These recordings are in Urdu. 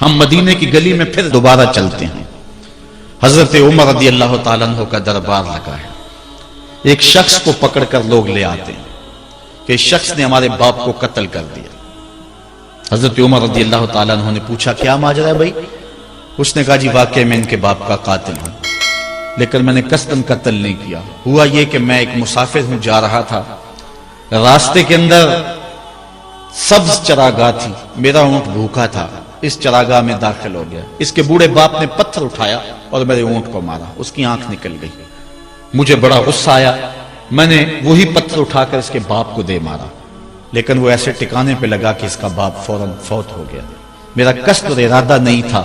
ہم مدینے کی گلی میں پھر دوبارہ چلتے ہیں۔ حضرت عمر رضی اللہ تعالیٰ عنہ کا دربار لگا ہے۔ ایک شخص کو پکڑ کر لوگ لے آتے ہیں کہ اس شخص نے ہمارے باپ کو قتل کر دیا۔ حضرت عمر رضی اللہ تعالیٰ عنہ نے پوچھا کیا ماجرا ہے بھائی؟ اس نے کہا جی واقعی میں ان کے باپ کا قاتل ہوں، لیکن میں نے قصداً قتل نہیں کیا۔ ہوا یہ کہ میں ایک مسافر ہوں، جا رہا تھا، راستے کے اندر سبز چراگاہ تھی، میرا اونٹ بھوکا تھا، اس چراگاہ میں داخل ہو گیا۔ اس کے بوڑھے باپ نے پتھر اٹھایا اور میرے اونٹ کو مارا، اس کی آنکھ نکل گئی۔ مجھے بڑا غصہ آیا، میں نے وہی پتھر اٹھا کر اس کے باپ کو دے مارا، لیکن وہ ایسے ٹکانے پہ لگا کہ اس کا باپ فوراً فوت ہو گیا۔ میرا قصد اور ارادہ نہیں تھا،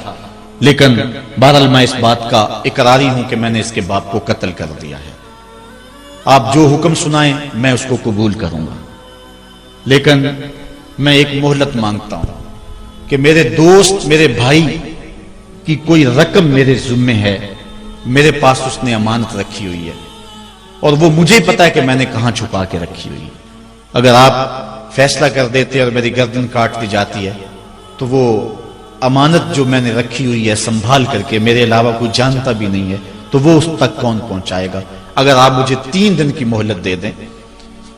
لیکن بہرحال میں اس بات کا اقراری ہوں کہ میں نے اس کے باپ کو قتل کر دیا ہے۔ آپ جو حکم سنائیں میں اس کو قبول کروں گا، لیکن میں ایک مہلت مانگتا ہوں کہ میرے دوست، میرے بھائی کی کوئی رقم میرے ذمے ہے، میرے پاس اس نے امانت رکھی ہوئی ہے، اور وہ مجھے پتا ہے کہ میں نے کہاں چھپا کے رکھی ہوئی ہے۔ اگر آپ فیصلہ کر دیتے اور میری گردن کاٹ دی جاتی ہے تو وہ امانت جو میں نے رکھی ہوئی ہے سنبھال کر کے، میرے علاوہ کوئی جانتا بھی نہیں ہے، تو وہ اس تک کون پہنچائے گا؟ اگر آپ مجھے 3 دن کی مہلت دے دیں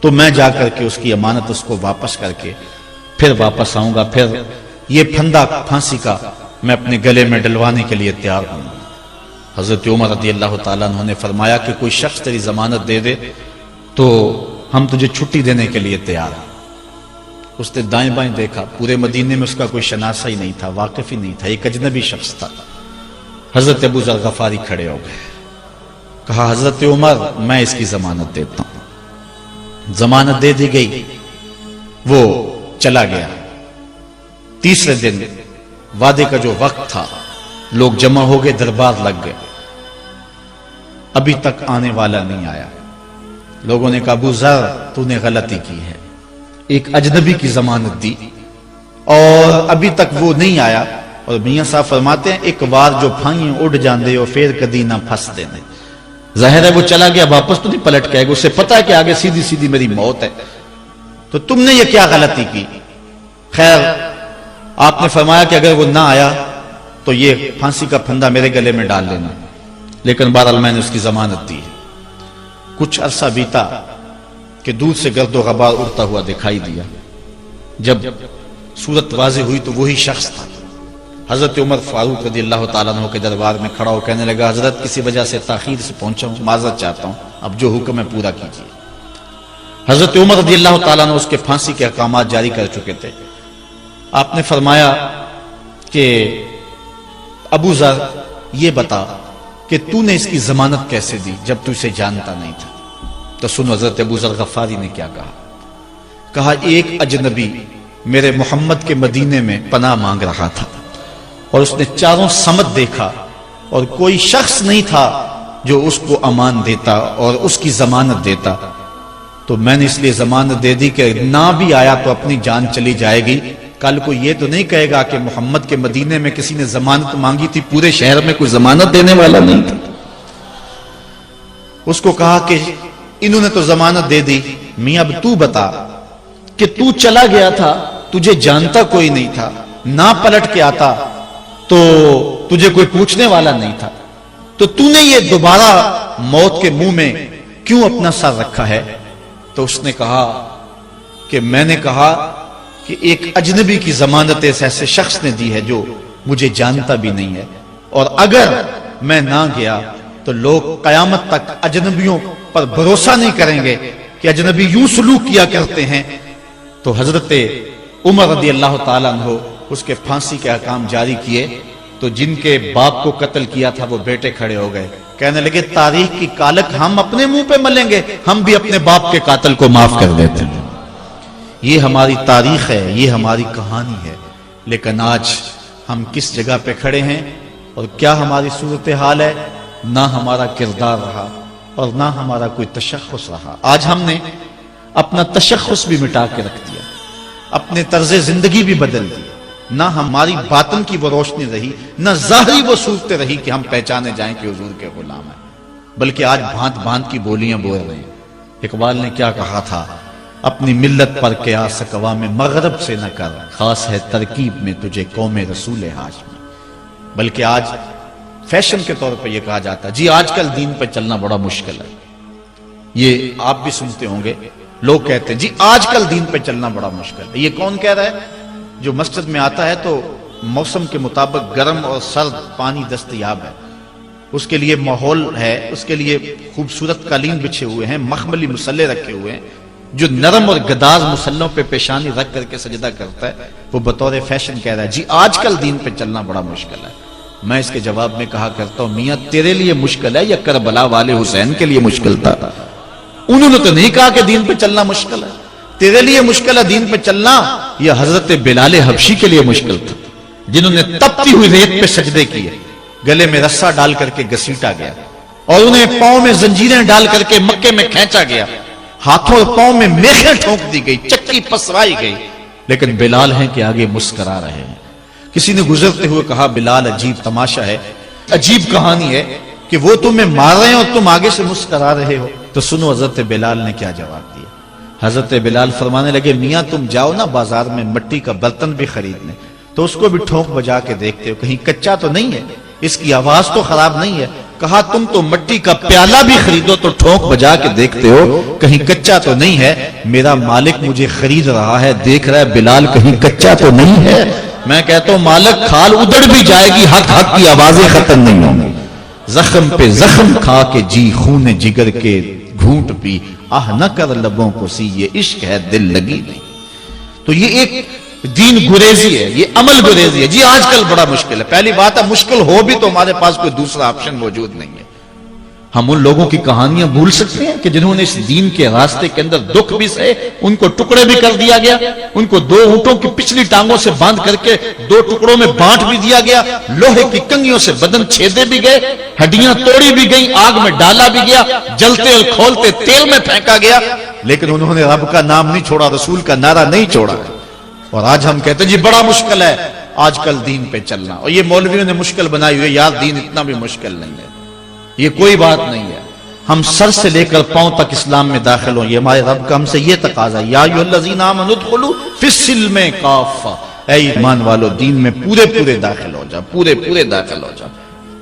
تو میں جا کر کے اس کی امانت اس کو واپس کر کے پھر واپس آؤں گا، پھر یہ پھندا پھانسی کا میں اپنے گلے میں ڈلوانے کے لیے تیار ہوں۔ حضرت عمر رضی اللہ تعالیٰ عنہ نے فرمایا کہ کوئی شخص تیری ضمانت دے دے تو ہم تجھے چھٹی دینے کے لیے تیار ہیں۔ اس نے دائیں بائیں دیکھا، پورے مدینے میں اس کا کوئی شناسہ ہی نہیں تھا، واقف ہی نہیں تھا، ایک اجنبی شخص تھا۔ حضرت ابو ذر غفاری کھڑے ہو گئے، کہا حضرت عمر میں اس کی ضمانت دیتا ہوں۔ ضمانت دے دی گئی، وہ چلا گیا۔ تیسرے دن وعدے کا جو وقت تھا، لوگ جمع ہو گئے، دربار لگ گئے، ابھی تک آنے والا نہیں آیا۔ لوگوں نے کہا ابو ذر تو نے غلطی کی ہے، ایک اجنبی کی ضمانت دی اور ابھی تک وہ نہیں آیا، اور میاں صاحب فرماتے ہیں ایک بار جو پھائیں اڑ جاندے اور پھر کدی نہ پھنس دینے۔ ظاہر ہے وہ چلا گیا، واپس تو نہیں پلٹ کے آئے گا، اسے پتا ہے کہ آگے سیدھی سیدھی میری موت ہے، تو تم نے یہ کیا غلطی کی؟ خیر آپ نے فرمایا کہ اگر وہ نہ آیا تو یہ پھانسی کا پھندا میرے گلے میں ڈال لینا، لیکن بہرحال میں نے اس کی ضمانت دی ہے۔ کچھ عرصہ بیتا کہ دور سے گرد و غبار اڑتا ہوا دکھائی دیا۔ جب صورت واضح ہوئی تو وہی شخص تھا۔ حضرت عمر فاروق رضی اللہ تعالیٰ عنہ کے دربار میں کھڑا ہو کہنے لگا حضرت کسی وجہ سے تاخیر سے پہنچا ہوں، معذرت چاہتا ہوں، اب جو حکم ہے پورا کیجیے۔ حضرت عمر رضی اللہ تعالیٰ عنہ اس کے پھانسی کے احکامات جاری کر چکے تھے۔ آپ نے فرمایا کہ ابو ذر یہ بتا کہ تو نے اس کی ضمانت کیسے دی جب تو اسے جانتا نہیں تھا؟ تو سنو حضرت ابو ذر غفاری نے کیا کہا۔ کہا ایک اجنبی میرے محمد کے مدینے میں پناہ مانگ رہا تھا اور اس نے چاروں سمت دیکھا اور کوئی شخص نہیں تھا جو اس کو امان دیتا اور اس کی ضمانت دیتا، تو میں نے اس لیے ضمانت دے دی کہ نہ بھی آیا تو اپنی جان چلی جائے گی، کل کو یہ تو نہیں کہے گا کہ محمد کے مدینے میں کسی نے ضمانت مانگی تھی، پورے شہر میں کوئی ضمانت دینے والا نہیں تھا۔ اس کو کہا کہ انہوں نے تو ضمانت دے دی، میاں اب تو بتا کہ تو چلا گیا تھا، تجھے جانتا کوئی نہیں تھا، نہ پلٹ کے آتا تو تجھے کوئی پوچھنے والا نہیں تھا، تو تو نے یہ دوبارہ موت کے منہ میں کیوں اپنا سر رکھا ہے؟ تو اس نے کہا کہ میں نے کہا کہ ایک اجنبی کی ضمانت ایسے شخص نے دی ہے جو مجھے جانتا بھی نہیں ہے، اور اگر میں نہ گیا تو لوگ قیامت تک اجنبیوں پر بھروسہ نہیں کریں گے کہ اجنبی یوں سلوک کیا کرتے ہیں۔ تو حضرت عمر رضی اللہ تعالیٰ عنہ اس کے پھانسی کے احکام جاری کیے، تو جن کے باپ کو قتل کیا تھا وہ بیٹے کھڑے ہو گئے، کہنے لگے تاریخ کی کالک ہم اپنے منہ پہ ملیں گے، ہم بھی اپنے باپ کے قاتل کو معاف کر دیتے ہیں۔ یہ ہماری تاریخ ہے، یہ ہماری کہانی ہے، لیکن آج ہم کس جگہ پہ کھڑے ہیں اور کیا ہماری صورتحال ہے؟ نہ ہمارا کردار رہا اور نہ ہمارا کوئی تشخص رہا۔ آج ہم نے اپنا تشخص بھی مٹا کے رکھ دیا، اپنے طرز زندگی بھی بدل دی، نہ ہماری باطن کی وہ روشنی رہی، نہ ظاہری وہ صورت رہی کہ ہم پہچانے جائیں کہ حضور کے غلام ہیں، بلکہ آج بھانت بھانت کی بولیاں بول رہے ہیں۔ اقبال نے کیا کہا تھا؟ اپنی ملت پر قیاس اقوام مغرب سے نہ کر، خاص ہے ترکیب میں تجھے قوم رسول ہاشمی۔ بلکہ آج فیشن کے طور پہ یہ کہا جاتا ہے جی آج کل دین پہ چلنا بڑا مشکل ہے۔ یہ آپ بھی سنتے ہوں گے، لوگ کہتے ہیں جی آج کل دین پہ چلنا بڑا مشکل ہے۔ یہ کون کہہ رہا ہے؟ جو مسجد میں آتا ہے تو موسم کے مطابق گرم اور سرد پانی دستیاب ہے، اس کے لیے ماحول ہے، اس کے لیے خوبصورت قالین بچھے ہوئے ہیں، مخملی مسلے رکھے ہوئے ہیں، جو نرم اور گداز مسلوں پہ پیشانی رکھ کر کے سجدہ کرتا ہے، وہ بطور فیشن کہہ رہا ہے جی آج کل دین پہ چلنا بڑا مشکل ہے۔ میں اس کے جواب میں کہا کرتا ہوں میاں تیرے لیے مشکل ہے یا کربلا والے حسین کے لیے مشکل تھا؟ انہوں نے تو نہیں کہا کہ دین پہ چلنا مشکل ہے۔ تیرے لیے مشکل ہے دین پہ چلنا، یہ حضرت بلال حبشی کے لیے مشکل تھا، جنہوں نے تپتی ہوئی ریت پہ سجدے کیے، گلے میں رسا ڈال کر کے گھسیٹا گیا، اور انہیں پاؤں میں زنجیریں ڈال کر کے مکے میں کھینچا گیا، ہاتھوں اور پاؤں میں میخیں ٹھونک دی گئی، چکی پسرائی گئی، لیکن بلال ہیں کہ آگے مسکرا رہے ہیں۔ کسی نے گزرتے ہوئے کہا بلال عجیب تماشا ہے، عجیب کہانی ہے کہ وہ تمہیں مار رہے ہیں اور تم آگے سے مسکرا رہے ہو۔ تو سنو حضرت بلال نے کیا جواب دیا۔ حضرت بلال فرمانے لگے میاں تم جاؤ نا بازار میں مٹی کا برتن بھی خریدنے، تو اس کو بھی ٹھونک بجا کے دیکھتے ہو کہیں کچا تو نہیں ہے، اس کی آواز تو خراب نہیں ہے۔ کہا تم تو مٹی کا پیالہ بھی خریدو تو ٹھونک بجا کے دیکھتے ہو کہیں کچا تو نہیں ہے، میرا مالک مجھے خرید رہا ہے، دیکھ رہا ہے بلال کہیں کچا تو نہیں ہے۔ میں کہتا ہوں مالک کھال ادڑ بھی جائے گی، حق حق کی آوازیں ختم نہیں ہوں گی، زخم پہ زخم کھا کے جی خون جگر کے گھونٹ پی، آہ نہ کر لبوں کو سی یہ عشق ہے دل لگی نہیں۔ تو یہ ایک دین گریزی ہے، یہ عمل گریزی ہے۔ جی آج کل بڑا مشکل ہے، پہلی بات ہے مشکل ہو بھی تو ہمارے پاس کوئی دوسرا آپشن موجود نہیں ہے۔ ہم ان لوگوں کی کہانیاں بھول سکتے ہیں کہ جنہوں نے اس دین کے راستے کے اندر دکھ بھی سہے، ان کو ٹکڑے بھی کر دیا گیا، ان کو 2 اونٹوں کی پچھلی ٹانگوں سے باندھ کر کے 2 ٹکڑوں میں بانٹ بھی دیا گیا، لوہے کی کنگھیوں سے بدن چھیدے بھی گئے، ہڈیاں توڑی بھی گئیں، آگ میں ڈالا بھی گیا، جلتے اور کھولتے تیل میں پھینکا گیا، لیکن انہوں نے رب کا نام نہیں چھوڑا، رسول کا نعرہ نہیں چھوڑا۔ اور آج ہم کہتے ہیں جی بڑا مشکل ہے آج کل دین پہ چلنا، اور یہ مولویوں نے مشکل بنائی ہوئی ہے، یار دین اتنا بھی مشکل نہیں ہے، یہ کوئی بات نہیں ہے۔ ہم سر سے لے کر پاؤں تک اسلام میں داخل ہوں، یہ ہمارے رب کا ہم سے یہ تقاضا ہے، یا ایھا الذین آمنوا ادخلوا فی السلم کافہ، اے ایمان والو دین میں پورے پورے داخل ہو جاؤ، پورے پورے داخل ہو جاؤ۔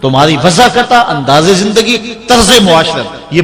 تمہاری وضاحت، انداز زندگی، طرز معاشرت یہ